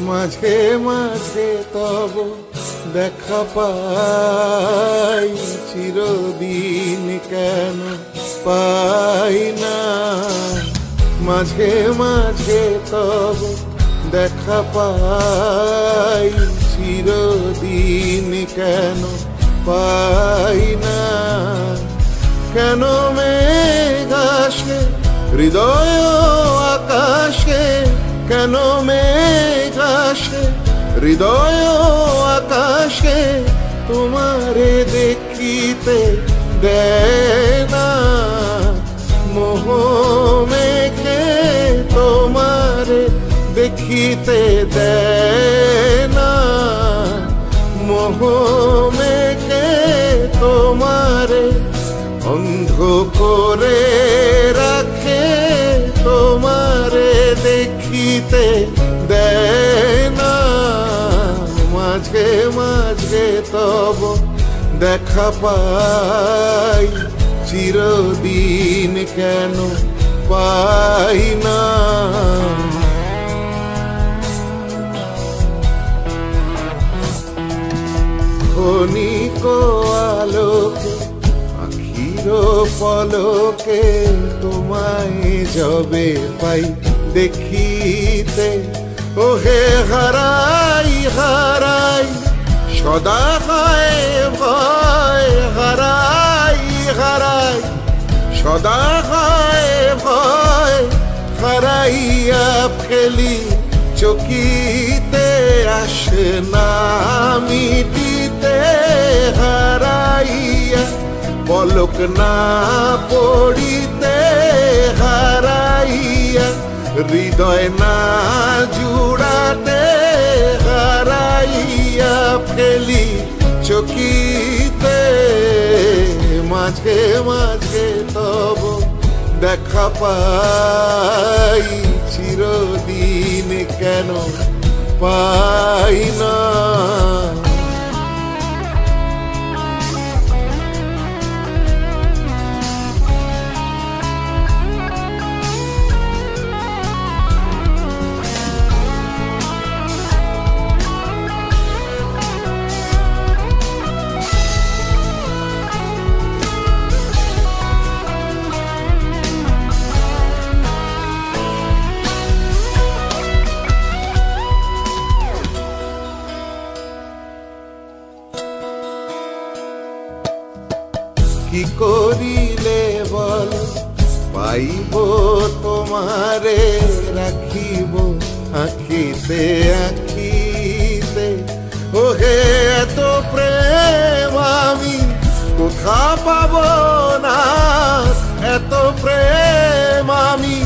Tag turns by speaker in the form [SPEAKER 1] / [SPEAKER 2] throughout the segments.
[SPEAKER 1] মাঝে মাঝে তব দেখা পাই, চিরদিন কেন পাই না। মাঝে মাঝে তব দেখা পাই, চিরদিন কেন পাই না। কেন মেঘ আসে হৃদয় আকাশে, কেন মেঘ আসে হৃদয় আকাশে, তোমারে দেখিতে দেয় না। মোহ মেঘে তোমারে দেখিতে দেয় না। মোহ মেঘে তোমারে অন্ধ করে রাখে, তোমারে দেখিতে দেয় না। মাঝে মাঝে তব দেখা পাই, চিরদিন কেন পাই না। ক্ষণিক আলোকে আখির পলকে, তোমায় যবে পাই দেখিতে, ওহে হারাই হারাই সদা হয় ভয়। হারাই হারাই সদা হয় ভয়, হারাইয়া ফেলি চকিতে আসে না মিটিতে। হারাইয়া পলক না পড়িতে, হারাইয়া হৃদয় না জুড়াতে, হারাইয়া ফেলি চকিতে। মাঝে মাঝে তব দেখা পাই, চিরদিন কেন পাই না। কি করিলে বল পাইব তোমারে, রাখিব আখিতে আখিতে। ওহে এত প্রেম আমি কোথা পাব না, এত প্রেম আমি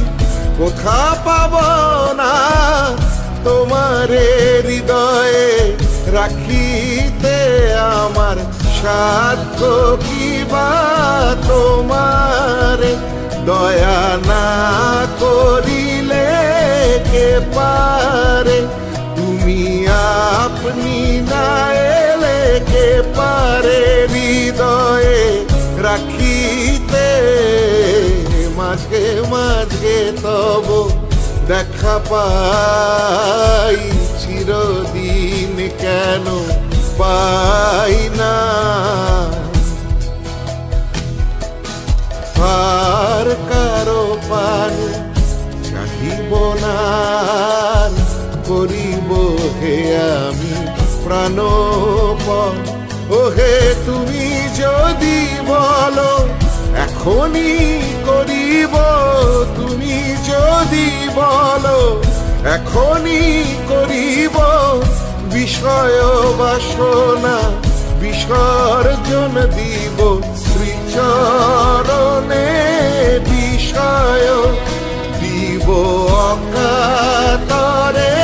[SPEAKER 1] কোথা পাব না। তোমারে হৃদয়ে রাখিতে আমার সাধ্য কি বা, তোমারে দয়া না করিলে কে পারে। তুমি আপনি না এলে কে পারে হৃদয়ে রাখিতে। মাঝে মাঝে তব দেখা পাই, চিরদিন কেন পাই না। আর কারো পানে চাহিব না, করিব হে আমি প্রাণপণ। ওহে তুমি যদি বলো এখনই করিব, তুমি যদি বলো এখনই করিব। বিষয় বাসনা বিসর্জন দিব শ্রীচরণে, বিষয় দিব অকাতরে।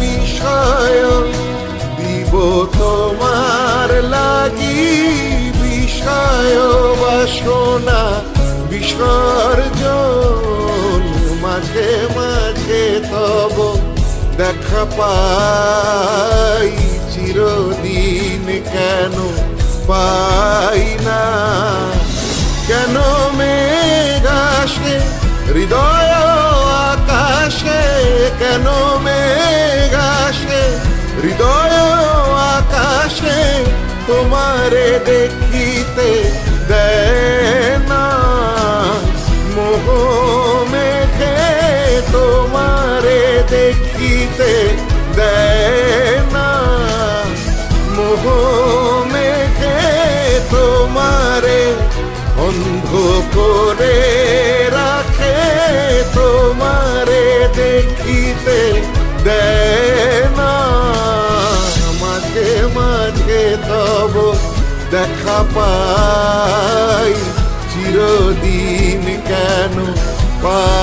[SPEAKER 1] বিষয় দিব তোমার লাগি, বিষয় বাসনা বিসর্জন। মাঝে মাঝে তব দেখা পাই, চিরদিন কেন পাই না। কেন মেঘ আসে হৃদয় আকাশে, কেন মেঘ আসে হৃদয় আকাশে তোমারে দেখিতে দেয় না, মোহ মেঘে তোমারে দেখিতে দেয় না, মোহ মেঘে তোমারে অন্ধ করে রাখে, তোমারে দেখিতে দেয় না। মাঝে মাঝে তব দেখা পাই, চিরদিন কেন পাই